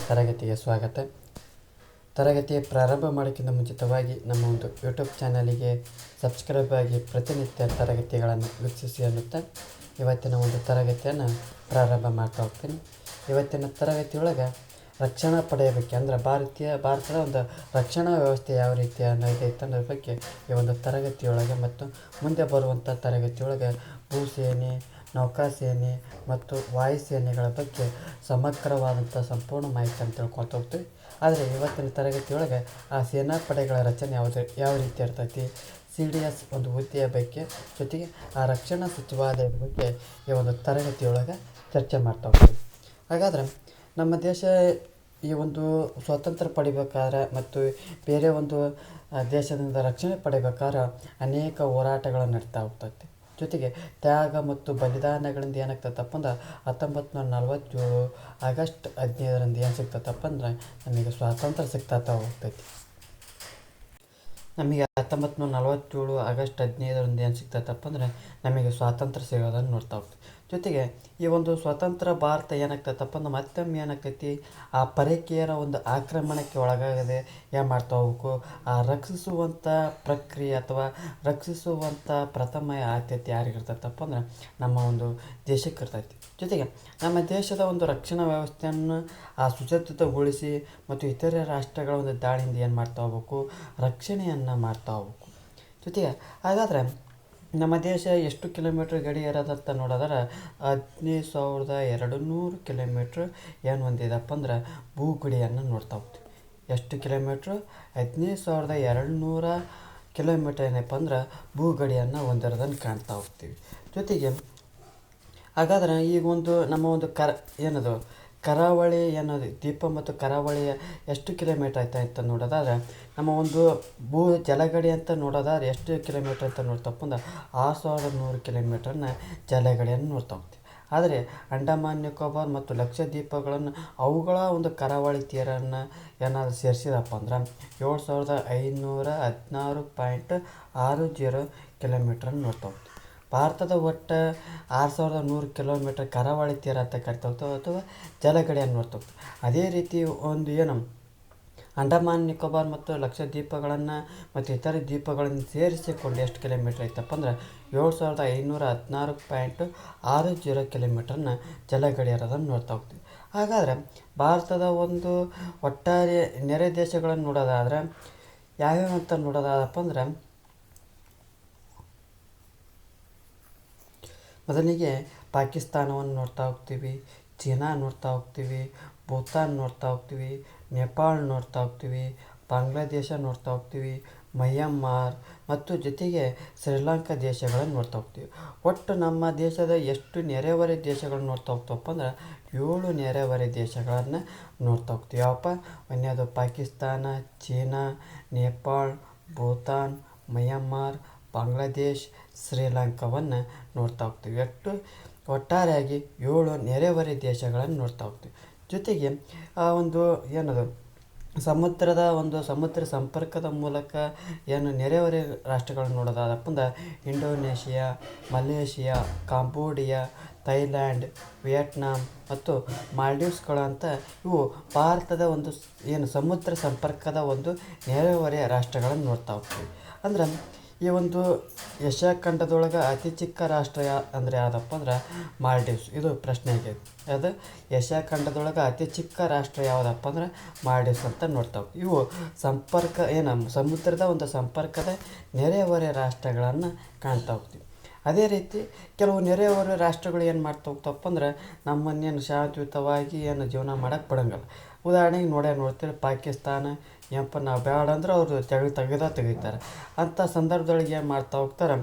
ತರಗತಿಗೆ ಸ್ವಾಗತ. ತರಗತಿ ಪ್ರಾರಂಭ ಮಾಡೋಕ್ಕಿಂತ ಮುಂಚಿತವಾಗಿ ನಮ್ಮ ಒಂದು ಯೂಟ್ಯೂಬ್ ಚಾನಲಿಗೆ ಸಬ್ಸ್ಕ್ರೈಬ್ ಆಗಿ ಪ್ರತಿನಿತ್ಯ ತರಗತಿಗಳನ್ನು ವೀಕ್ಷಿಸಿ ಅನ್ನುತ್ತಾ ಇವತ್ತಿನ ಒಂದು ತರಗತಿಯನ್ನು ಪ್ರಾರಂಭ ಮಾಡ್ತಾ ಹೋಗ್ತೀನಿ. ಇವತ್ತಿನ ತರಗತಿಯೊಳಗೆ ರಕ್ಷಣಾ ಪಡೆಯ ಬಗ್ಗೆ ಅಂದರೆ ಭಾರತದ ಒಂದು ರಕ್ಷಣಾ ವ್ಯವಸ್ಥೆ ಯಾವ ರೀತಿ ಅನ್ನೋದೈತೆ ಅನ್ನೋದ್ರ ಬಗ್ಗೆ ಈ ಒಂದು ತರಗತಿಯೊಳಗೆ ಮತ್ತು ಮುಂದೆ ಬರುವಂಥ ತರಗತಿಯೊಳಗೆ ಭೂಸೇನೆ, ನೌಕಾಸೇನೆ ಮತ್ತು ವಾಯುಸೇನೆಗಳ ಬಗ್ಗೆ ಸಮಗ್ರವಾದಂಥ ಸಂಪೂರ್ಣ ಮಾಹಿತಿಯನ್ನು ತಿಳ್ಕೊಳ್ತಾ ಹೋಗ್ತೀವಿ. ಆದರೆ ಇವತ್ತಿನ ತರಗತಿಯೊಳಗೆ ಆ ಸೇನಾ ಪಡೆಗಳ ರಚನೆ ಯಾವ ರೀತಿ ಇರ್ತೈತಿ, CDS ಒಂದು ಹುದ್ದೆಯ ಬಗ್ಗೆ, ಜೊತೆಗೆ ಆ ರಕ್ಷಣಾ ಸಚಿವಾಲಯದ ಬಗ್ಗೆ ಈ ಒಂದು ತರಗತಿಯೊಳಗೆ ಚರ್ಚೆ ಮಾಡ್ತಾ ಹೋಗ್ತೀವಿ. ಹಾಗಾದರೆ ನಮ್ಮ ದೇಶ ಈ ಒಂದು ಸ್ವಾತಂತ್ರ್ಯ ಪಡಿಬೇಕಾದ್ರೆ ಮತ್ತು ಬೇರೆ ಒಂದು ದೇಶದಿಂದ ರಕ್ಷಣೆ ಪಡಿಬೇಕಾದ್ರೆ ಅನೇಕ ಹೋರಾಟಗಳು ನಡೀತಾ ಹೋಗ್ತೈತಿ. ಜೊತೆಗೆ ತ್ಯಾಗ ಮತ್ತು ಬಲಿದಾನಗಳಿಂದ ಏನಾಗ್ತದಪ್ಪ ಅಂದ್ರೆ 1947 ಆಗಸ್ಟ್ 15ರಂದು ಏನು ಸಿಗ್ತದಪ್ಪ ಅಂದ್ರೆ ನಮಗೆ ಸ್ವಾತಂತ್ರ್ಯ ಸಿಗ್ತಾ ಹೋಗ್ತೈತಿ. ನಮಗೆ 1947 ಆಗಸ್ಟ್ 15ರಂದು ಏನು ಸಿಗ್ತೈತಪ್ಪ ಅಂದರೆ ನಮಗೆ ಸ್ವಾತಂತ್ರ್ಯ ಸಿಗೋದನ್ನು ನೋಡ್ತಾ ಹೋಗ್ತೀವಿ. ಜೊತೆಗೆ ಈ ಒಂದು ಸ್ವತಂತ್ರ ಭಾರತ ಏನಾಗ್ತೈತಪ್ಪ ಅಂದ್ರೆ ಮತ್ತೊಮ್ಮೆ ಏನಾಗ್ತೈತಿ, ಆ ಪರಕೀಯರ ಒಂದು ಆಕ್ರಮಣಕ್ಕೆ ಒಳಗಾಗದೆ ಏನು ಮಾಡ್ತಾ ಹೋಗ್ಬೇಕು, ಆ ರಕ್ಷಿಸುವಂಥ ಪ್ರಕ್ರಿಯೆ ಅಥವಾ ರಕ್ಷಿಸುವಂಥ ಪ್ರಥಮ ಆದ್ಯತೆ ಯಾರಿಗಿರ್ತೈತಪ್ಪ ಅಂದ್ರೆ ನಮ್ಮ ಒಂದು ದೇಶಕ್ಕೆ ಇರ್ತೈತಿ. ಜೊತೆಗೆ ನಮ್ಮ ದೇಶದ ಒಂದು ರಕ್ಷಣಾ ವ್ಯವಸ್ಥೆಯನ್ನು ಸುಸಜ್ಜಿತಗೊಳಿಸಿ ಮತ್ತು ಇತರೆ ರಾಷ್ಟ್ರಗಳ ಒಂದು ದಾಳಿಯಿಂದ ಏನು ಮಾಡ್ತಾ ಹೋಗ್ಬೇಕು, ರಕ್ಷಣೆಯನ್ನು ಮಾಡ್ತಾ ಹೋಗ್ಬೇಕು. ಜೊತೆಗೆ ಹಾಗಾದರೆ ನಮ್ಮ ದೇಶ ಎಷ್ಟು ಕಿಲೋಮೀಟ್ರ್ ಗಡಿ ಇರೋದಂತ ನೋಡೋದಾರೆ 15,200 ಕಿಲೋಮೀಟ್ರ್ ಏನು ಹೊಂದಿದಪ್ಪ ಅಂದ್ರೆ ಭೂಗಡಿಯನ್ನು ನೋಡ್ತಾ ಹೋಗ್ತೀವಿ. ಎಷ್ಟು ಕಿಲೋಮೀಟ್ರು? 15,200 ಕಿಲೋಮೀಟ್ರ್ ಏನಪ್ಪ ಅಂದ್ರೆ ಭೂಗಡಿಯನ್ನು ಹೊಂದಿರೋದನ್ನು ಕಾಣ್ತಾ ಹೋಗ್ತೀವಿ. ಜೊತೆಗೆ ಹಾಗಾದ್ರೆ ಈಗ ನಮ್ಮ ಒಂದು ಕರಾವಳಿ ಏನದು ದ್ವೀಪ ಮತ್ತು ಕರಾವಳಿಯ ಎಷ್ಟು ಕಿಲೋಮೀಟ್ರ್ ಅಂತ ನೋಡೋದಾದ್ರೆ ನಮ್ಮ ಒಂದು ಜಲಗಡಿ ಅಂತ ನೋಡೋದಾದ್ರೆ ಎಷ್ಟು ಕಿಲೋಮೀಟ್ರ್ ಅಂತ ನೋಡ್ತಪ್ಪ ಅಂದ್ರೆ 6,100 ಕಿಲೋಮೀಟ್ರನ್ನ ಜಲಗಡಿಯನ್ನು ನೋಡ್ತಾ ಹೋಗ್ತೀವಿ. ಆದರೆ ಅಂಡಮಾನ್ ನಿಕೋಬಾರ್ ಮತ್ತು ಲಕ್ಷದ್ವೀಪಗಳನ್ನು ಅವುಗಳ ಒಂದು ಕರಾವಳಿ ತೀರನ್ನು ಏನಾದರೂ ಸೇರಿಸಿದಪ್ಪ ಅಂದ್ರೆ 7,516.60 ಕಿಲೋಮೀಟ್ರನ್ನು ನೋಡ್ತಾ ಹೋಗ್ತೀವಿ. ಭಾರತದ ಒಟ್ಟು 6,100 ಕಿಲೋಮೀಟ್ರ್ ಕರಾವಳಿ ತೀರ ಅಂತ ಕರಿತಾ ಹೋಗ್ತೇವೆ ಅಥವಾ ಜಲಗಡಿಯನ್ನು ನೋಡ್ತಾ ಹೋಗ್ತೀವಿ. ಅದೇ ರೀತಿ ಒಂದು ಅಂಡಮಾನ್ ನಿಕೋಬಾರ್ ಮತ್ತು ಲಕ್ಷದ್ವೀಪಗಳನ್ನು ಮತ್ತು ಇತರ ದ್ವೀಪಗಳನ್ನು ಸೇರಿಸಿಕೊಂಡು ಎಷ್ಟು ಕಿಲೋಮೀಟ್ರ್ ಐತಪ್ಪ ಅಂದ್ರೆ 7,516.60 ಕಿಲೋಮೀಟ್ರನ್ನ ಜಲಗಡಿ ಇರೋದನ್ನು ನೋಡ್ತಾ ಹೋಗ್ತೀವಿ. ಹಾಗಾದರೆ ಭಾರತದ ಒಂದು ಒಟ್ಟಾರೆ ನೆರೆ ದೇಶಗಳನ್ನು ನೋಡೋದಾದ್ರೆ ಯಾವ್ಯಾವ ಅಂತ ನೋಡೋದಾದಪ್ಪ ಅಂದ್ರೆ ಮೊದಲಿಗೆ ಪಾಕಿಸ್ತಾನವನ್ನು ನೋಡ್ತಾ ಹೋಗ್ತೀವಿ, ಚೀನಾ ನೋಡ್ತಾ ಹೋಗ್ತೀವಿ, ಭೂತಾನ್ ನೋಡ್ತಾ ಹೋಗ್ತೀವಿ, ನೇಪಾಳ ನೋಡ್ತಾ ಹೋಗ್ತೀವಿ, ಬಾಂಗ್ಲಾದೇಶ ನೋಡ್ತಾ ಹೋಗ್ತೀವಿ, ಮಯನ್ಮಾರ್ ಮತ್ತು ಜೊತೆಗೆ ಶ್ರೀಲಂಕಾ ದೇಶಗಳನ್ನು ನೋಡ್ತಾ ಹೋಗ್ತೀವಿ. ಒಟ್ಟು ನಮ್ಮ ದೇಶದ ಎಷ್ಟು ನೆರೆಹೊರೆ ದೇಶಗಳನ್ನು ನೋಡ್ತಾ ಹೋಗ್ತೀವಪ್ಪ ಅಂದ್ರೆ 7 ನೆರೆಹೊರೆ ದೇಶಗಳನ್ನು ನೋಡ್ತಾ ಹೋಗ್ತೀವಿ. ಯಾವಪ್ಪ? ಒಂದನೇದು ಪಾಕಿಸ್ತಾನ, ಚೀನಾ, ನೇಪಾಳ, ಭೂತಾನ್, ಮಯನ್ಮಾರ್, ಬಾಂಗ್ಲಾದೇಶ್, ಶ್ರೀಲಂಕಾವನ್ನು ನೋಡ್ತಾ ಹೋಗ್ತೀವಿ. ಒಟ್ಟಾರೆಯಾಗಿ 7 ನೆರೆಹೊರೆ ದೇಶಗಳನ್ನು ನೋಡ್ತಾ ಹೋಗ್ತೀವಿ. ಜೊತೆಗೆ ಸಮುದ್ರ ಸಂಪರ್ಕದ ಮೂಲಕ ನೆರೆಹೊರೆ ಭಾರತಗಳನ್ನು ನೋಡೋದಾದಪ್ಪ ಅಂದ್ರೆ Indonesia, Malaysia, Cambodia, Thailand, Vietnam ಮತ್ತು ಮಾಲ್ಡೀವ್ಸ್ಗಳಂತ ಇವು ಭಾರತದ ಒಂದು ಸಮುದ್ರ ಸಂಪರ್ಕದ ಒಂದು ನೆರೆಹೊರೆ ರಾಷ್ಟ್ರಗಳನ್ನು ನೋಡ್ತಾ ಹೋಗ್ತೀವಿ. ಅಂದ್ರೆ ಈ ಒಂದು ಏಷ್ಯಾ ಖಂಡದೊಳಗೆ ಅತಿ ಚಿಕ್ಕ ರಾಷ್ಟ್ರ ಅಂದರೆ ಯಾವುದಪ್ಪ ಅಂದ್ರೆ ಮಾಲ್ಡೀವ್ಸ್. ಇದು ಪ್ರಶ್ನೆ ಆಗೈತೆ. ಅದು ಏಷ್ಯಾ ಖಂಡದೊಳಗೆ ಅತಿ ಚಿಕ್ಕ ರಾಷ್ಟ್ರ ಯಾವುದಪ್ಪ ಅಂದ್ರೆ ಮಾಲ್ಡೀವ್ಸ್ ಅಂತ ನೋಡ್ತಾ ಹೋಗ್ತೀವಿ. ಇವು ಸಮುದ್ರದ ಒಂದು ಸಂಪರ್ಕದ ನೆರೆಹೊರೆ ರಾಷ್ಟ್ರಗಳನ್ನು ಕಾಣ್ತಾ ಹೋಗ್ತೀವಿ. ಅದೇ ರೀತಿ ಕೆಲವು ನೆರೆಹೊರೆ ರಾಷ್ಟ್ರಗಳು ಏನು ಮಾಡ್ತಾ ಹೋಗ್ತಪ್ಪ ಅಂದ್ರೆ ನಮ್ಮನ್ನೇನು ಶಾಂತಿಯುತವಾಗಿ ಜೀವನ ಮಾಡೋಕ್ಕೆ ಬಿಡಂಗಿಲ್ಲ. ಉದಾಹರಣೆಗೆ ನೋಡ್ತೀವಿ ಪಾಕಿಸ್ತಾನ ಏನಪ್ಪ ನಾವು ಬೇಡ ಅಂದ್ರೆ ಅವರು ತೆಗಿತಾರೆ. ಅಂಥ ಸಂದರ್ಭದೊಳಗೆ ಏನು ಮಾಡ್ತಾ ಹೋಗ್ತಾರೆ,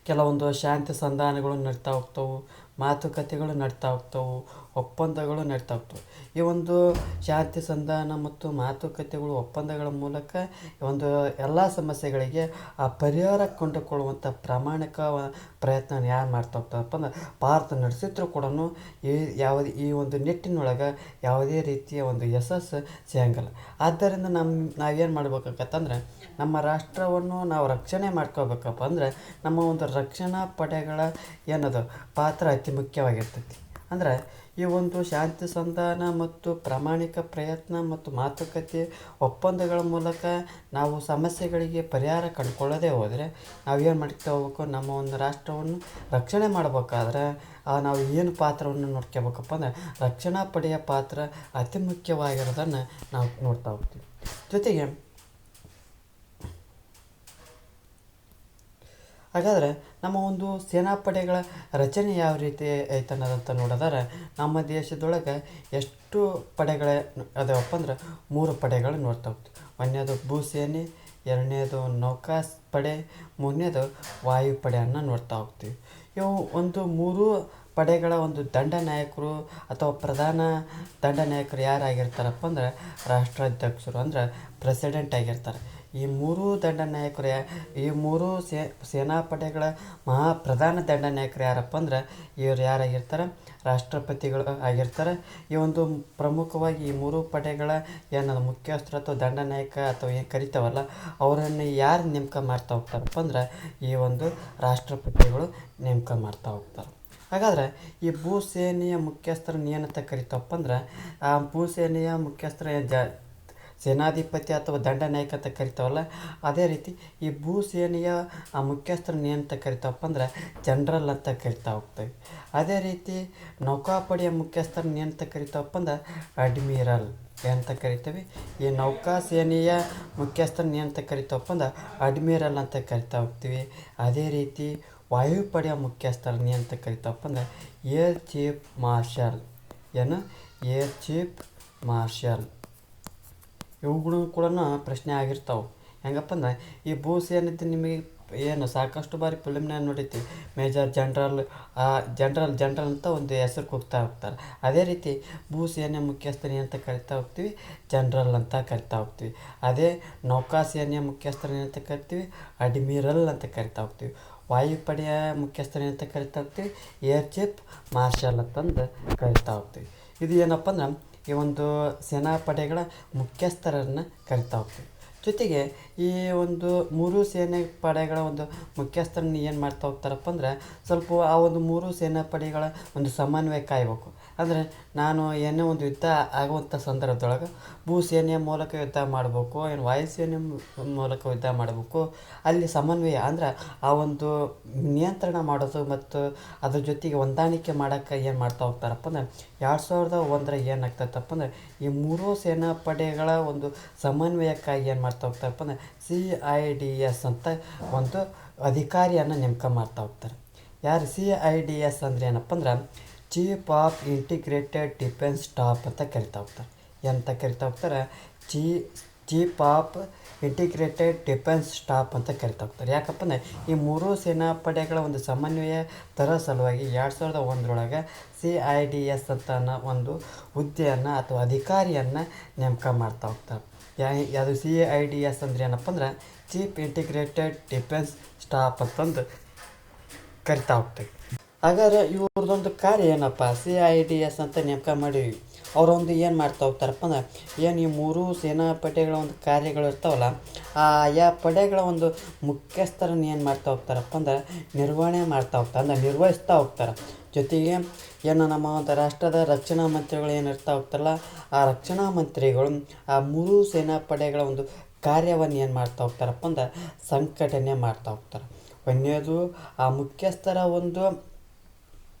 ಕೆಲವೊಂದು ಶಾಂತಿ ಸಂಧಾನಗಳು ನಡೀತಾ ಹೋಗ್ತವೆ, ಮಾತುಕತೆಗಳು ನಡೀತಾ ಹೋಗ್ತವೆ, ಒಪ್ಪಂದಗಳು ನಡೀತಾ ಹೋಗ್ತವೆ. ಈ ಒಂದು ಶಾಂತಿ ಸಂಧಾನ ಮತ್ತು ಮಾತುಕತೆಗಳು ಒಪ್ಪಂದಗಳ ಮೂಲಕ ಎಲ್ಲ ಸಮಸ್ಯೆಗಳಿಗೆ ಪರಿಹಾರ ಕಂಡುಕೊಳ್ಳುವಂಥ ಪ್ರಾಮಾಣಿಕ ಪ್ರಯತ್ನ ಯಾರು ಮಾಡ್ತಾ ಹೋಗ್ತಾರಪ್ಪ ಅಂದ್ರೆ ಭಾರತ ನಡೆಸಿದ್ರು ಕೂಡ ಈ ಒಂದು ನಿಟ್ಟಿನೊಳಗೆ ಯಾವುದೇ ರೀತಿಯ ಒಂದು ಯಶಸ್ಸು ಸಿಗಂಗಿಲ್ಲ. ಆದ್ದರಿಂದ ನಾವೇನು ಮಾಡ್ಬೇಕಾಗತ್ತಂದ್ರೆ ನಮ್ಮ ರಾಷ್ಟ್ರವನ್ನು ನಾವು ರಕ್ಷಣೆ ಮಾಡ್ಕೋಬೇಕಪ್ಪ ಅಂದರೆ ನಮ್ಮ ಒಂದು ರಕ್ಷಣಾ ಪಡೆಗಳ ಪಾತ್ರ ಅತಿ ಮುಖ್ಯವಾಗಿರ್ತೈತಿ. ಅಂದರೆ ಈ ಒಂದು ಶಾಂತಿ ಸಂಧಾನ ಮತ್ತು ಪ್ರಾಮಾಣಿಕ ಪ್ರಯತ್ನ ಮತ್ತು ಮಾತುಕತೆ ಒಪ್ಪಂದಗಳ ಮೂಲಕ ನಾವು ಸಮಸ್ಯೆಗಳಿಗೆ ಪರಿಹಾರ ಕಂಡುಕೊಳ್ಳದೇ ಹೋದರೆ ನಾವೇನು ಮಾಡ್ತಾ ಹೋಗ್ಬೇಕು, ನಮ್ಮ ಒಂದು ರಾಷ್ಟ್ರವನ್ನು ರಕ್ಷಣೆ ಮಾಡಬೇಕಾದ್ರೆ ನಾವು ಏನು ಪಾತ್ರವನ್ನು ನೋಡ್ಕೋಬೇಕಪ್ಪ ಅಂದರೆ ರಕ್ಷಣಾ ಪಡೆಯ ಪಾತ್ರ ಅತಿ ಮುಖ್ಯವಾಗಿರೋದನ್ನು ನಾವು ನೋಡ್ತಾ ಹೋಗ್ತೀವಿ. ಜೊತೆಗೆ ಹಾಗಾದರೆ ನಮ್ಮ ಒಂದು ಸೇನಾಪಡೆಗಳ ರಚನೆ ಯಾವ ರೀತಿ ಐತೆ ಅನ್ನೋದಂತ ನೋಡಿದ್ರೆ, ನಮ್ಮ ದೇಶದೊಳಗೆ ಎಷ್ಟು ಪಡೆಗಳ ಅದಾವಪ್ಪ ಅಂದ್ರೆ 3 ಪಡೆಗಳು ನೋಡ್ತಾ ಹೋಗ್ತೀವಿ. ಒಂದನೇದು ಭೂಸೇನೆ, ಎರಡನೇದು ನೌಕಾ ಪಡೆ, ಮೂರನೇದು ವಾಯುಪಡೆಯನ್ನು ನೋಡ್ತಾ ಹೋಗ್ತೀವಿ. ಇವು ಒಂದು 3 ಪಡೆಗಳ ಒಂದು ದಂಡನಾಯಕರು ಅಥವಾ ಪ್ರಧಾನ ದಂಡನಾಯಕರು ಯಾರಾಗಿರ್ತಾರಪ್ಪ ಅಂದ್ರೆ ರಾಷ್ಟ್ರಾಧ್ಯಕ್ಷರು ಅಂದ್ರೆ ಪ್ರೆಸಿಡೆಂಟ್ ಆಗಿರ್ತಾರೆ. ಈ 3 ದಂಡನಾಯಕರು ಈ 3 ಸೇನಾಪಡೆಗಳ ಪ್ರಧಾನ ದಂಡನಾಯಕರು ಯಾರಪ್ಪ ಅಂದ್ರೆ ಇವರು ಯಾರಾಗಿರ್ತಾರೆ, ರಾಷ್ಟ್ರಪತಿಗಳು ಆಗಿರ್ತಾರೆ. ಈ ಒಂದು ಪ್ರಮುಖವಾಗಿ ಈ 3 ಪಡೆಗಳ ಏನದು ಮುಖ್ಯಸ್ಥರು ಅಥವಾ ದಂಡನಾಯಕ ಅಥವಾ ಏನು ಕರಿತಾವಲ್ಲ, ಅವರನ್ನು ಯಾರು ನೇಮಕ ಮಾಡ್ತಾ ಹೋಗ್ತಾರಪ್ಪ ಅಂದ್ರೆ ಈ ಒಂದು ರಾಷ್ಟ್ರಪತಿಗಳು ನೇಮಕ ಮಾಡ್ತಾ ಹೋಗ್ತಾರೆ. ಹಾಗಾದರೆ ಈ ಭೂಸೇನೆಯ ಮುಖ್ಯಸ್ಥರನ್ನ ಏನಂತ ಕರಿತಾವಪ್ಪ ಅಂದ್ರೆ, ಆ ಭೂಸೇನೆಯ ಮುಖ್ಯಸ್ಥರ ಸೇನಾಧಿಪತಿ ಅಥವಾ ದಂಡನಾಯಕ ಅಂತ ಕರಿತಾವಲ್ಲ, ಅದೇ ರೀತಿ ಈ ಭೂಸೇನೆಯ ಮುಖ್ಯಸ್ಥರನ್ನ ಏನಂತ ಕರಿತಾವಪ್ಪ ಅಂದ್ರೆ ಜನರಲ್ ಅಂತ ಕರಿತಾ ಹೋಗ್ತೇವೆ. ಅದೇ ರೀತಿ ನೌಕಾಪಡೆಯ ಮುಖ್ಯಸ್ಥರನ್ನ ಏನಂತ ಕರಿತಾವಪ್ಪ ಅಂದ್ರೆ ಅಡ್ಮಿರಲ್ ಅಂತ ಕರಿತೇವೆ. ಈ ನೌಕಾ ಸೇನೆಯ ಮುಖ್ಯಸ್ಥರನ್ನ ಏನಂತ ಕರಿತಾವಪ್ಪ ಅಂದ್ರೆ ಅಡ್ಮಿರಲ್ ಅಂತ ಕರಿತಾ ಹೋಗ್ತೀವಿ. ಅದೇ ರೀತಿ ವಾಯುಪಡೆಯ ಮುಖ್ಯಸ್ಥರನ್ನ ಏನಂತ ಕರಿತಾವಪ್ಪ ಅಂದ್ರೆ air chief marshal. Air chief marshal. ಇವುಗಳು ಕೂಡ ಪ್ರಶ್ನೆ ಆಗಿರ್ತಾವೆ. ಹೆಂಗಪ್ಪ ಅಂದ್ರೆ ಈ ಭೂಸೇನೆದ್ದು ನಿಮಗೆ ಏನು ಸಾಕಷ್ಟು ಬಾರಿ ಫಿಲ್ಮ್ನಾಗ ನೋಡಿರ್ತೀವಿ, ಮೇಜರ್ ಜನರಲ್ ಅಂತ ಒಂದು ಹೆಸರು ಕೂಗ್ತಾ ಹೋಗ್ತಾರೆ. ಅದೇ ರೀತಿ ಭೂಸೇನೆ ಮುಖ್ಯಸ್ಥರು ಅಂತ ಕರಿತಾ ಹೋಗ್ತೀವಿ, ಜನರಲ್ ಅಂತ ಕರಿತಾ ಹೋಗ್ತೀವಿ. ಅದೇ ನೌಕಾ ಸೇನೆಯ ಮುಖ್ಯಸ್ಥರು ಏನಂತ ಕರಿತೀವಿ, ಅಡ್ಮಿರಲ್ ಅಂತ ಕರಿತಾ ಹೋಗ್ತೀವಿ. ವಾಯುಪಡೆಯ ಮುಖ್ಯಸ್ಥರು ಏನಂತ ಕರಿತಾ ಹೋಗ್ತೀವಿ, ಏರ್ ಚೀಫ್ ಮಾರ್ಷಲ್ ಅಂತಂದು ಕರಿತಾ ಹೋಗ್ತೀವಿ. ಇದು ಏನಪ್ಪ ಅಂದ್ರೆ ಈ ಒಂದು ಸೇನಾಪಡೆಗಳ ಮುಖ್ಯಸ್ಥರನ್ನು ಕರಿತಾ ಹೋಗ್ತೀವಿ. ಜೊತೆಗೆ ಈ ಒಂದು 3 ಸೇನೆ ಪಡೆಗಳ ಒಂದು ಮುಖ್ಯಸ್ಥರನ್ನ ಏನು ಮಾಡ್ತಾ ಹೋಗ್ತಾರಪ್ಪ ಅಂದ್ರೆ ಸ್ವಲ್ಪ ಆ ಒಂದು 3 ಸೇನಾಪಡೆಗಳ ಒಂದು ಸಮನ್ವಯ ಕಾಯಬೇಕು. ಅಂದರೆ ನಾನು ಏನೇ ಒಂದು ಯುದ್ಧ ಆಗುವಂಥ ಸಂದರ್ಭದೊಳಗೆ ಭೂಸೇನೆಯ ಮೂಲಕ ಯುದ್ಧ ಮಾಡಬೇಕು, ಏನು ವಾಯುಸೇನೆ ಮೂಲಕ ಯುದ್ಧ ಮಾಡಬೇಕು, ಅಲ್ಲಿ ಸಮನ್ವಯ ಅಂದ್ರೆ ಆ ಒಂದು ನಿಯಂತ್ರಣ ಮಾಡೋದು ಮತ್ತು ಅದ್ರ ಜೊತೆಗೆ ಹೊಂದಾಣಿಕೆ ಮಾಡೋಕ್ಕೆ ಏನು ಮಾಡ್ತಾ ಹೋಗ್ತಾರಪ್ಪ ಅಂದರೆ 2001 ಏನಾಗ್ತೈತಪ್ಪ ಅಂದರೆ ಈ 3 ಸೇನಾಪಡೆಗಳ ಒಂದು ಸಮನ್ವಯಕ್ಕಾಗಿ ಏನು ಮಾಡ್ತಾ ಹೋಗ್ತಾರಪ್ಪ ಅಂದರೆ CIDS ಅಂತ ಒಂದು ಅಧಿಕಾರಿಯನ್ನು ನೇಮಕ ಮಾಡ್ತಾ ಹೋಗ್ತಾರೆ. ಯಾರು CIDS ಅಂದರೆ ಏನಪ್ಪ ಅಂದ್ರೆ chief of integrated defence staff ಅಂತ ಕರಿತಾ ಹೋಗ್ತಾರೆ. ಎಂತ ಕರಿತಾ ಹೋಗ್ತಾರೆ, chief of integrated defence staff ಅಂತ ಕರಿತಾ ಹೋಗ್ತಾರೆ. ಯಾಕಪ್ಪ ಅಂದರೆ ಈ 3 ಸೇನಾಪಡೆಗಳ ಒಂದು ಸಮನ್ವಯ ತರ ಸಲುವಾಗಿ 2001 CIDS ಅಂತ ಒಂದು ಹುದ್ದೆಯನ್ನು ಅಥವಾ ಅಧಿಕಾರಿಯನ್ನು ನೇಮಕ ಮಾಡ್ತಾ ಹೋಗ್ತಾರೆ. ಅದು CIDS ಅಂದರೆ ಏನಪ್ಪ ಅಂದ್ರೆ ಚೀಫ್ ಇಂಟಿಗ್ರೇಟೆಡ್ ಡಿಫೆನ್ಸ್ ಸ್ಟಾಫ್ ಅಂತಂದು ಕರಿತಾ ಹೋಗ್ತೇವೆ. ಹಾಗಾದ್ರೆ ಇವ್ರದ್ದೊಂದು ಕಾರ್ಯ ಏನಪ್ಪ, CIDS ಅಂತ ನೇಮಕ ಮಾಡಿವಿ, ಅವರೊಂದು ಏನು ಮಾಡ್ತಾ ಹೋಗ್ತಾರಪ್ಪ ಅಂದ್ರೆ ಏನು ಈ 3 ಸೇನಾಪಡೆಗಳ ಒಂದು ಕಾರ್ಯಗಳು ಇರ್ತಾವಲ್ಲ, ಆಯಾ ಪಡೆಗಳ ಒಂದು ಮುಖ್ಯಸ್ಥರನ್ನು ಏನು ಮಾಡ್ತಾ ಹೋಗ್ತಾರಪ್ಪ ಅಂದ್ರೆ ನಿರ್ವಹಣೆ ಮಾಡ್ತಾ ಹೋಗ್ತಾರೆ, ಅಂದರೆ ನಿರ್ವಹಿಸ್ತಾ ಹೋಗ್ತಾರೆ. ಜೊತೆಗೆ ಏನು ನಮ್ಮ ಒಂದು ರಾಷ್ಟ್ರದ ರಕ್ಷಣಾ ಮಂತ್ರಿಗಳು ಏನಿರ್ತಾ ಹೋಗ್ತಾರಲ್ಲ, ಆ ರಕ್ಷಣಾ ಮಂತ್ರಿಗಳು ಆ 3 ಸೇನಾಪಡೆಗಳ ಒಂದು ಕಾರ್ಯವನ್ನು ಏನು ಮಾಡ್ತಾ ಹೋಗ್ತಾರಪ್ಪ ಅಂದ್ರೆ ಸಂಘಟನೆ ಮಾಡ್ತಾ ಹೋಗ್ತಾರೆ. ಒಂದನೇದು ಆ ಮುಖ್ಯಸ್ಥರು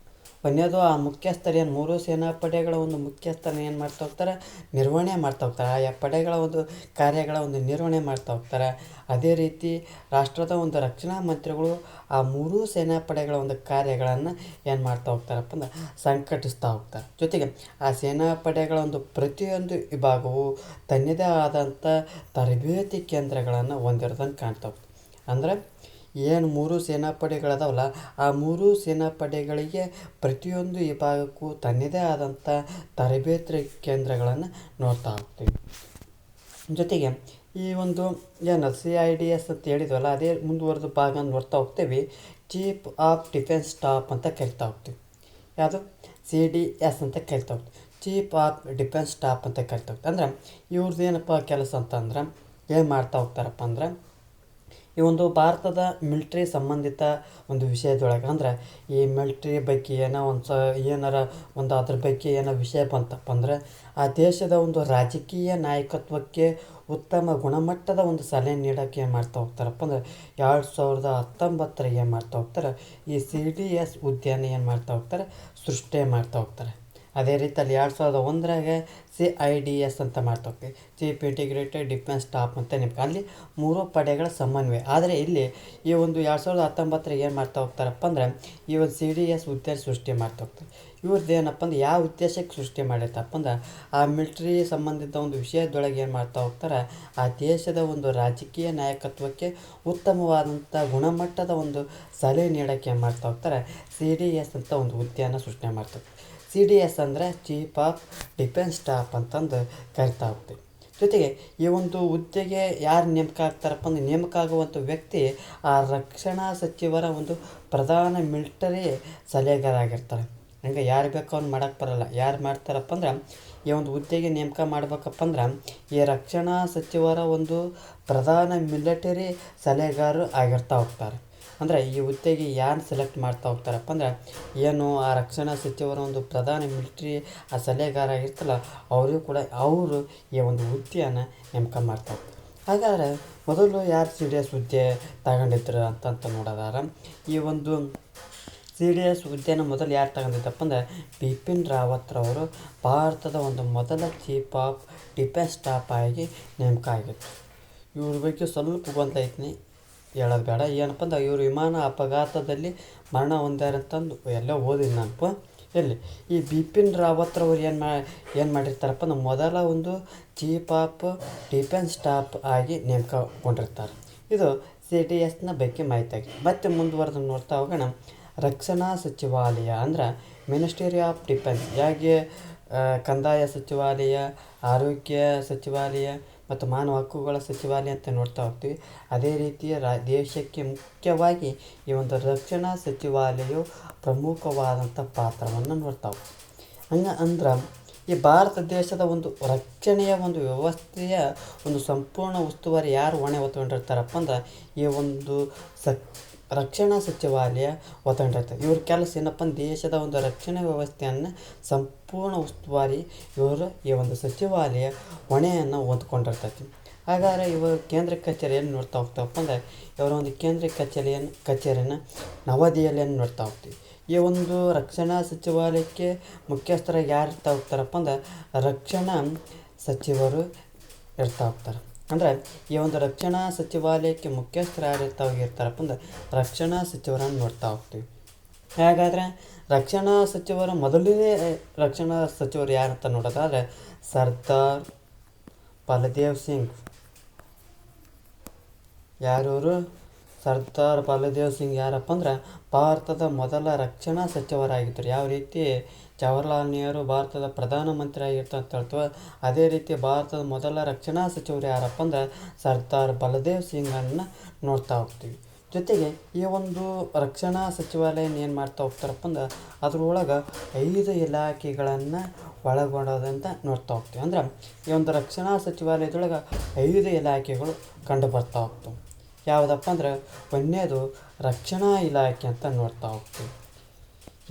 ಏನು 3 ಸೇನಾಪಡೆಗಳ ಒಂದು ಮುಖ್ಯಸ್ಥರನ್ನ ಏನು ಮಾಡ್ತಾ ಹೋಗ್ತಾರೆ, ನಿರ್ವಹಣೆ ಮಾಡ್ತಾ ಹೋಗ್ತಾರೆ. ಆಯಾ ಪಡೆಗಳ ಒಂದು ಕಾರ್ಯಗಳ ಒಂದು ನಿರ್ವಹಣೆ ಮಾಡ್ತಾ ಹೋಗ್ತಾರೆ. ಅದೇ ರೀತಿ ರಾಷ್ಟ್ರದ ಒಂದು ರಕ್ಷಣಾ ಮಂತ್ರಿಗಳು ಆ 3 ಸೇನಾಪಡೆಗಳ ಒಂದು ಕಾರ್ಯಗಳನ್ನು ಏನು ಮಾಡ್ತಾ ಹೋಗ್ತಾರಪ್ಪ ಅಂದ್ರೆ ಸಂಘಟಿಸ್ತಾ ಹೋಗ್ತಾರೆ. ಜೊತೆಗೆ ಆ ಸೇನಾಪಡೆಗಳ ಒಂದು ಪ್ರತಿಯೊಂದು ವಿಭಾಗವು ತನ್ನದೇ ಆದಂಥ ತರಬೇತಿ ಕೇಂದ್ರಗಳನ್ನು ಹೊಂದಿರೋದನ್ನು ಕಾಣ್ತಾ ಹೋಗ್ತದೆ. ಅಂದರೆ ಏನು 3 ಸೇನಾಪಡೆಗಳದಾವಲ್ಲ, ಆ 3 ಸೇನಾಪಡೆಗಳಿಗೆ ಪ್ರತಿಯೊಂದು ವಿಭಾಗಕ್ಕೂ ತನ್ನದೇ ಆದಂಥ ತರಬೇತಿ ಕೇಂದ್ರಗಳನ್ನು ನೋಡ್ತಾ ಹೋಗ್ತೀವಿ. ಜೊತೆಗೆ ಈ ಒಂದು ಏನು CIDS ಅಂತ ಹೇಳಿದ್ವಲ್ಲ, ಅದೇ ಮುಂದುವರೆದ ಭಾಗ ನೋಡ್ತಾ ಹೋಗ್ತೇವೆ. ಚೀಫ್ ಆಫ್ ಡಿಫೆನ್ಸ್ ಸ್ಟಾಫ್ ಅಂತ ಕರಿತಾ ಹೋಗ್ತೀವಿ. ಯಾವುದು CDS ಅಂತ ಕರಿತಾ ಹೋಗ್ತೀವಿ. ಚೀಫ್ ಆಫ್ ಡಿಫೆನ್ಸ್ ಸ್ಟಾಫ್ ಅಂತ ಕರಿತಾ ಹೋಗ್ತೀವಿ. ಅಂದ್ರೆ ಇವ್ರದ್ದು ಏನಪ್ಪ ಕೆಲಸ ಅಂತಂದ್ರೆ ಏನು ಮಾಡ್ತಾ ಹೋಗ್ತಾರಪ್ಪ ಅಂದ್ರೆ ಈ ಒಂದು ಭಾರತದ ಮಿಲ್ಟ್ರಿ ಸಂಬಂಧಿತ ಒಂದು ವಿಷಯದೊಳಗೆ ಅಂದ್ರೆ ಈ ಮಿಲ್ಟ್ರಿ ಬಗ್ಗೆ ಏನೋ ಏನಾರ ಒಂದು ಅದ್ರ ಬಗ್ಗೆ ಏನೋ ವಿಷಯ ಬಂತಪ್ಪ ಅಂದರೆ ಆ ದೇಶದ ಒಂದು ರಾಜಕೀಯ ನಾಯಕತ್ವಕ್ಕೆ ಉತ್ತಮ ಗುಣಮಟ್ಟದ ಒಂದು ಸಲಹೆ ನೀಡೋಕ್ಕೆ ಏನು ಮಾಡ್ತಾ ಹೋಗ್ತಾರಪ್ಪ ಅಂದ್ರೆ 2019 ಏನು ಮಾಡ್ತಾ ಹೋಗ್ತಾರೆ, ಈ CDS ಹುದ್ದೆಯನ್ನು ಏನು ಮಾಡ್ತಾ ಹೋಗ್ತಾರೆ, ಸೃಷ್ಟಿ ಮಾಡ್ತಾ ಹೋಗ್ತಾರೆ. ಅದೇ ರೀತಿ ಅಲ್ಲಿ 2001 CIDS ಅಂತ ಮಾಡ್ತಾ ಹೋಗ್ತೀವಿ, ಚೀಫ್ ಇಂಟಿಗ್ರೇಟೆಡ್ ಡಿಫೆನ್ಸ್ ಸ್ಟಾಫ್ ಅಂತ ನೇಮಕ. ಅಲ್ಲಿ 3 ಪಡೆಗಳ ಸಮನ್ವಯ. ಆದರೆ ಇಲ್ಲಿ ಈ ಒಂದು 2019 ಏನು ಮಾಡ್ತಾ ಹೋಗ್ತಾರಪ್ಪ ಅಂದರೆ ಈ ಒಂದು CDS ಹುದ್ದೆ ಸೃಷ್ಟಿ ಮಾಡ್ತಾ ಹೋಗ್ತಾರೆ. ಇವ್ರದ್ದು ಏನಪ್ಪ ಅಂದ್ರೆ ಯಾವ ಉದ್ದೇಶಕ್ಕೆ ಸೃಷ್ಟಿ ಮಾಡಿರ್ತಪ್ಪ ಅಂದ್ರೆ ಆ ಮಿಲ್ಟ್ರಿ ಸಂಬಂಧಿತ ಒಂದು ವಿಷಯದೊಳಗೆ ಏನು ಮಾಡ್ತಾ ಹೋಗ್ತಾರೆ, ಆ ದೇಶದ ಒಂದು ರಾಜಕೀಯ ನಾಯಕತ್ವಕ್ಕೆ ಉತ್ತಮವಾದಂಥ ಗುಣಮಟ್ಟದ ಒಂದು ಸಲಹೆ ನೀಡೋಕ್ಕೆ ಏನು ಮಾಡ್ತಾ ಹೋಗ್ತಾರೆ, CDS ಅಂತ ಒಂದು ಹುದ್ದೆಯನ್ನು ಸೃಷ್ಟಿ ಮಾಡ್ತಾರೆ. CDS ಅಂದರೆ ಚೀಫ್ ಆಫ್ ಡಿಫೆನ್ಸ್ ಸ್ಟಾಫ್ ಅಂತಂದು ಕರಿತಾ ಹೋಗ್ತೀವಿ. ಜೊತೆಗೆ ಈ ಒಂದು ಹುದ್ದೆಗೆ ಯಾರು ನೇಮಕ ಆಗ್ತಾರಪ್ಪ ಅಂದ್ರೆ ನೇಮಕ ಆಗುವಂಥ ವ್ಯಕ್ತಿ ಆ ರಕ್ಷಣಾ ಸಚಿವರ ಒಂದು ಪ್ರಧಾನ ಮಿಲಿಟರಿ ಸಲಹೆಗಾರಾಗಿರ್ತಾರೆ. ಹಂಗೆ ಯಾರು ಬೇಕೋ ಅವ್ನು ಮಾಡೋಕ್ಕೆ ಬರೋಲ್ಲ. ಯಾರು ಮಾಡ್ತಾರಪ್ಪ ಅಂದ್ರೆ ಈ ಒಂದು ಹುದ್ದೆಗೆ ನೇಮಕ ಮಾಡ್ಬೇಕಪ್ಪ ಅಂದ್ರೆ ಈ ರಕ್ಷಣಾ ಸಚಿವರ ಒಂದು ಪ್ರಧಾನ ಮಿಲಿಟರಿ ಸಲಹೆಗಾರರು ಆಗಿರ್ತಾ ಹೋಗ್ತಾರೆ. ಅಂದರೆ ಈ ಹುದ್ದೆಗೆ ಯಾರು ಸೆಲೆಕ್ಟ್ ಮಾಡ್ತಾ ಹೋಗ್ತಾರಪ್ಪ ಅಂದ್ರೆ ಏನು ಆ ರಕ್ಷಣಾ ಸಚಿವರ ಒಂದು ಪ್ರಧಾನ ಮಿಲಿಟ್ರಿ ಆ ಸಲಹೆಗಾರ ಆಗಿರ್ತಲ್ಲ ಅವರು ಕೂಡ ಅವರು ಈ ಒಂದು ಹುದ್ದೆಯನ್ನು ನೇಮಕ ಮಾಡ್ತಾ ಹೋಗ್ತಾರೆ. ಹಾಗಾದರೆ ಮೊದಲು ಯಾರು CDS ಹುದ್ದೆ ತಗೊಂಡಿದ್ರು ಅಂತ ನೋಡೋದಾರ ಈ ಒಂದು CDS ಹುದ್ದೆಯನ್ನು ಮೊದಲು ಯಾರು ತಗೊಂಡಿದ್ದಪ್ಪ ಅಂದರೆ ಬಿಪಿನ್ ರಾವತ್ರವರು ಭಾರತದ ಒಂದು ಮೊದಲ ಚೀಫ್ ಆಫ್ ಡಿಫೆನ್ಸ್ ಸ್ಟಾಫ್ ಆಗಿ ನೇಮಕ ಆಗಿತ್ತು. ಇವ್ರ ಬಗ್ಗೆ ಸ್ವಲ್ಪ ಗೊಂದಲೈತ್ನಿ ಹೇಳೋದು ಬೇಡ. ಏನಪ್ಪ ಅಂದ್ರೆ ಇವರು ವಿಮಾನ ಅಪಘಾತದಲ್ಲಿ ಮರಣ ಹೊಂದ್ಯಾರಂತಂದು ಎಲ್ಲ ಓದಿದ್ದು ನಾನು. ಎಲ್ಲಿ ಈ ಬಿಪಿನ್ ರಾವತ್ರವ್ರು ಏನು ಮಾಡಿರ್ತಾರಪ್ಪ ಅಂದ್ರೆ ಮೊದಲ ಒಂದು ಚೀಫ್ ಆಫ್ ಡಿಫೆನ್ಸ್ ಸ್ಟಾಫ್ ಆಗಿ ನೇಮಕಗೊಂಡಿರ್ತಾರೆ. ಇದು CDSನ ಬಗ್ಗೆ ಮಾಹಿತಿ ಆಗಿದೆ. ಮತ್ತೆ ಮುಂದುವರೆದು ನೋಡ್ತಾ ಹೋಗೋಣ. ರಕ್ಷಣಾ ಸಚಿವಾಲಯ ಅಂದ್ರೆ ಮಿನಿಸ್ಟ್ರಿ ಆಫ್ ಡಿಫೆನ್ಸ್, ಹೇಗೆ ಕಂದಾಯ ಸಚಿವಾಲಯ, ಆರೋಗ್ಯ ಸಚಿವಾಲಯ ಮತ್ತು ಮಾನವ ಹಕ್ಕುಗಳ ಸಚಿವಾಲಯ ಅಂತ ನೋಡ್ತಾ ಹೋಗ್ತೀವಿ. ಅದೇ ರೀತಿಯ ದೇಶಕ್ಕೆ ಮುಖ್ಯವಾಗಿ ಈ ಒಂದು ರಕ್ಷಣಾ ಸಚಿವಾಲಯವು ಪ್ರಮುಖವಾದಂಥ ಪಾತ್ರವನ್ನು ನೋಡ್ತಾ ಹೋಗ್ತೀವಿ. ಅಂದ್ರೆ ಈ ಭಾರತ ದೇಶದ ಒಂದು ರಕ್ಷಣೆಯ ಒಂದು ವ್ಯವಸ್ಥೆಯ ಒಂದು ಸಂಪೂರ್ಣ ಉಸ್ತುವಾರಿ ಯಾರು ಹೊಣೆ ಹೊತ್ಕೊಂಡಿರ್ತಾರಪ್ಪ ಅಂದ್ರೆ ಈ ಒಂದು ರಕ್ಷಣಾ ಸಚಿವಾಲಯ ಹೊತ್ಕೊಂಡಿರ್ತಾರೆ. ಇವ್ರ ಕೆಲಸ ಏನಪ್ಪ ದೇಶದ ಒಂದು ರಕ್ಷಣಾ ವ್ಯವಸ್ಥೆಯನ್ನು ಸಂಪೂರ್ಣ ಉಸ್ತುವಾರಿ ಇವರು ಈ ಒಂದು ಸಚಿವಾಲಯ ಹೊಣೆಯನ್ನು ಹೊತ್ಕೊಂಡಿರ್ತೈತಿ. ಹಾಗಾದರೆ ಇವರು ಕೇಂದ್ರ ಕಚೇರಿಯನ್ನು ನೋಡ್ತಾ ಹೋಗ್ತಾವಪ್ಪ ಅಂದರೆ ಇವರ ಒಂದು ಕೇಂದ್ರ ಕಚೇರಿಯನ್ನು ನವದೆಹಲಿಯನ್ನು ನೋಡ್ತಾ ಹೋಗ್ತೀವಿ. ಈ ಒಂದು ರಕ್ಷಣಾ ಸಚಿವಾಲಯಕ್ಕೆ ಮುಖ್ಯಸ್ಥರಾಗಿ ಯಾರು ಇರ್ತಾ ಹೋಗ್ತಾರಪ್ಪ ಅಂದ್ರೆ ರಕ್ಷಣಾ ಸಚಿವರು ಇರ್ತಾ ಹೋಗ್ತಾರೆ. ಅಂದರೆ ಈ ಒಂದು ರಕ್ಷಣಾ ಸಚಿವಾಲಯಕ್ಕೆ ಮುಖ್ಯಸ್ಥರು ಯಾರು ಹೋಗಿರ್ತಾರಪ್ಪ ಅಂದ್ರೆ ರಕ್ಷಣಾ ಸಚಿವರನ್ನು ನೋಡ್ತಾ ಹೋಗ್ತೀವಿ. ಹಾಗಾದರೆ ರಕ್ಷಣಾ ಸಚಿವರ ಮೊದಲನೇ ರಕ್ಷಣಾ ಸಚಿವರು ಯಾರು ಅಂತ ನೋಡೋದಾದರೆ ಸರ್ದಾರ್ ಬಲದೇವ್ ಸಿಂಗ್. ಯಾರವರು? ಸರ್ದಾರ್ ಬಲದೇವ್ ಸಿಂಗ್ ಯಾರಪ್ಪ ಅಂದ್ರೆ ಭಾರತದ ಮೊದಲ ರಕ್ಷಣಾ ಸಚಿವರಾಗಿದ್ದರು. ಯಾವ ರೀತಿ ಜವಾಹರ್ಲಾಲ್ ನೆಹರು ಭಾರತದ ಪ್ರಧಾನಮಂತ್ರಿ ಆಗಿರ್ತಾರೆ ಅಂತ ಹೇಳ್ತೀವಿ, ಅದೇ ರೀತಿ ಭಾರತದ ಮೊದಲ ರಕ್ಷಣಾ ಸಚಿವರು ಯಾರಪ್ಪ ಅಂದ್ರೆ ಸರ್ದಾರ್ ಬಲದೇವ್ ಸಿಂಗನ್ನು ನೋಡ್ತಾ ಹೋಗ್ತೀವಿ. ಜೊತೆಗೆ ಈ ಒಂದು ರಕ್ಷಣಾ ಸಚಿವಾಲಯ ಏನು ಮಾಡ್ತಾ ಹೋಗ್ತಾರಪ್ಪ ಅಂದ್ರೆ ಅದ್ರೊಳಗೆ 5 ಇಲಾಖೆಗಳನ್ನು ಒಳಗೊಂಡೋದಂತ ನೋಡ್ತಾ ಹೋಗ್ತೀವಿ. ಅಂದ್ರೆ ಈ ಒಂದು ರಕ್ಷಣಾ ಸಚಿವಾಲಯದೊಳಗೆ 5 ಇಲಾಖೆಗಳು ಕಂಡು ಬರ್ತಾ ಹೋಗ್ತವೆ. ಯಾವುದಪ್ಪ ಅಂದ್ರೆ ಒಂದನೇದು ರಕ್ಷಣಾ ಇಲಾಖೆ ಅಂತ ನೋಡ್ತಾ ಹೋಗ್ತೀವಿ.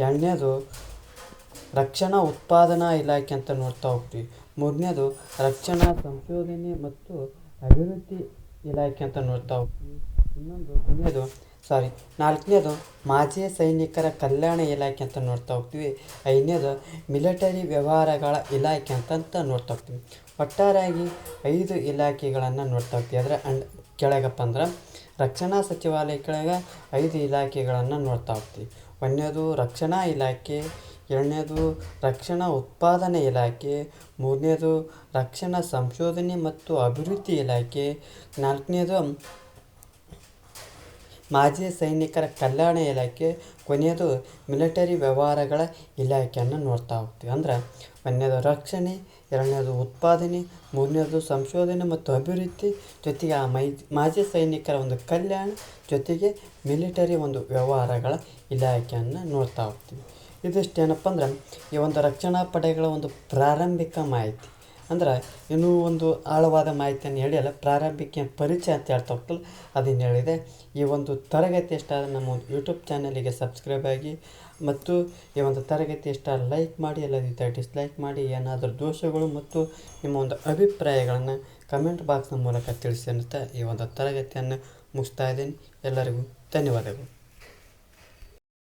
ಎರಡನೇದು ರಕ್ಷಣಾ ಉತ್ಪಾದನಾ ಇಲಾಖೆ ಅಂತ ನೋಡ್ತಾ ಹೋಗ್ತೀವಿ. ಮೂರನೇದು ರಕ್ಷಣಾ ಸಂಶೋಧನೆ ಮತ್ತು ಅಭಿವೃದ್ಧಿ ಇಲಾಖೆ ಅಂತ ನೋಡ್ತಾ ಹೋಗ್ತೀವಿ. ನಾಲ್ಕನೇದು ಮಾಜಿ ಸೈನಿಕರ ಕಲ್ಯಾಣ ಇಲಾಖೆ ಅಂತ ನೋಡ್ತಾ ಹೋಗ್ತೀವಿ. 5ನೇದು ಮಿಲಿಟರಿ ವ್ಯವಹಾರಗಳ ಇಲಾಖೆ ಅಂತ ನೋಡ್ತಾ ಹೋಗ್ತೀವಿ. ಒಟ್ಟಾರೆಯಾಗಿ 5 ಇಲಾಖೆಗಳನ್ನು ನೋಡ್ತಾ ಹೋಗ್ತೀವಿ. ಅದರ ಕೆಳಗಪ್ಪ ಅಂದ್ರೆ ರಕ್ಷಣಾ ಸಚಿವಾಲಯ ಕೆಳಗೆ 5 ಇಲಾಖೆಗಳನ್ನು ನೋಡ್ತಾ ಹೋಗ್ತೀವಿ. ಒಂದನೇದು ರಕ್ಷಣಾ ಇಲಾಖೆ, ಎರಡನೇದು ರಕ್ಷಣಾ ಉತ್ಪಾದನೆ ಇಲಾಖೆ, ಮೂರನೇದು ರಕ್ಷಣಾ ಸಂಶೋಧನೆ ಮತ್ತು ಅಭಿವೃದ್ಧಿ ಇಲಾಖೆ, ನಾಲ್ಕನೇದು ಮಾಜಿ ಸೈನಿಕರ ಕಲ್ಯಾಣ ಇಲಾಖೆ, ಕೊನೆಯದು ಮಿಲಿಟರಿ ವ್ಯವಹಾರಗಳ ಇಲಾಖೆಯನ್ನು ನೋಡ್ತಾ ಹೋಗ್ತೀವಿ. ಅಂದ್ರೆ ಒಂದನೇದು ರಕ್ಷಣೆ, ಎರಡನೇದು ಉತ್ಪಾದನೆ, ಮೂರನೇದು ಸಂಶೋಧನೆ ಮತ್ತು ಅಭಿವೃದ್ಧಿ, ಜೊತೆಗೆ ಆ ಮಾಜಿ ಸೈನಿಕರ ಒಂದು ಕಲ್ಯಾಣ, ಜೊತೆಗೆ ಮಿಲಿಟರಿ ಒಂದು ವ್ಯವಹಾರಗಳ ಇಲಾಖೆಯನ್ನು ನೋಡ್ತಾ ಹೋಗ್ತೀವಿ. ಇದಿಷ್ಟೇನಪ್ಪ ಅಂದ್ರೆ ಈ ಒಂದು ರಕ್ಷಣಾ ಪಡೆಗಳ ಒಂದು ಪ್ರಾರಂಭಿಕ ಮಾಹಿತಿ. ಅಂದ್ರೆ ಇನ್ನೂ ಒಂದು ಆಳವಾದ ಮಾಹಿತಿಯನ್ನು ಹೇಳಿ ಅಲ್ಲ, ಪ್ರಾರಂಭಿಕ ಪರಿಚಯ ಅಂತ ಹೇಳ್ತಾ ಹೋಗ್ತಲ್ಲ ಅದನ್ನು ಹೇಳಿದೆ. ಈ ಒಂದು ತರಗತಿ ಇಷ್ಟ ಆದರೆ ನಮ್ಮ ಒಂದು ಯೂಟ್ಯೂಬ್ ಚಾನಲಿಗೆ ಸಬ್ಸ್ಕ್ರೈಬ್ ಆಗಿ, ಮತ್ತು ಈ ಒಂದು ತರಗತಿ ಇಷ್ಟ ಲೈಕ್ ಮಾಡಿ, ಎಲ್ಲದಿದ್ದರೆ ಡಿಸ್ಲೈಕ್ ಮಾಡಿ. ಏನಾದರೂ ದೋಷಗಳು ಮತ್ತು ನಿಮ್ಮ ಒಂದು ಅಭಿಪ್ರಾಯಗಳನ್ನು ಕಮೆಂಟ್ ಬಾಕ್ಸ್ನ ಮೂಲಕ ತಿಳಿಸಿ ಅನ್ನುತ್ತಾ ಈ ಒಂದು ತರಗತಿಯನ್ನು ಮುಗಿಸ್ತಾ ಇದ್ದೀನಿ. ಎಲ್ಲರಿಗೂ ಧನ್ಯವಾದಗಳು.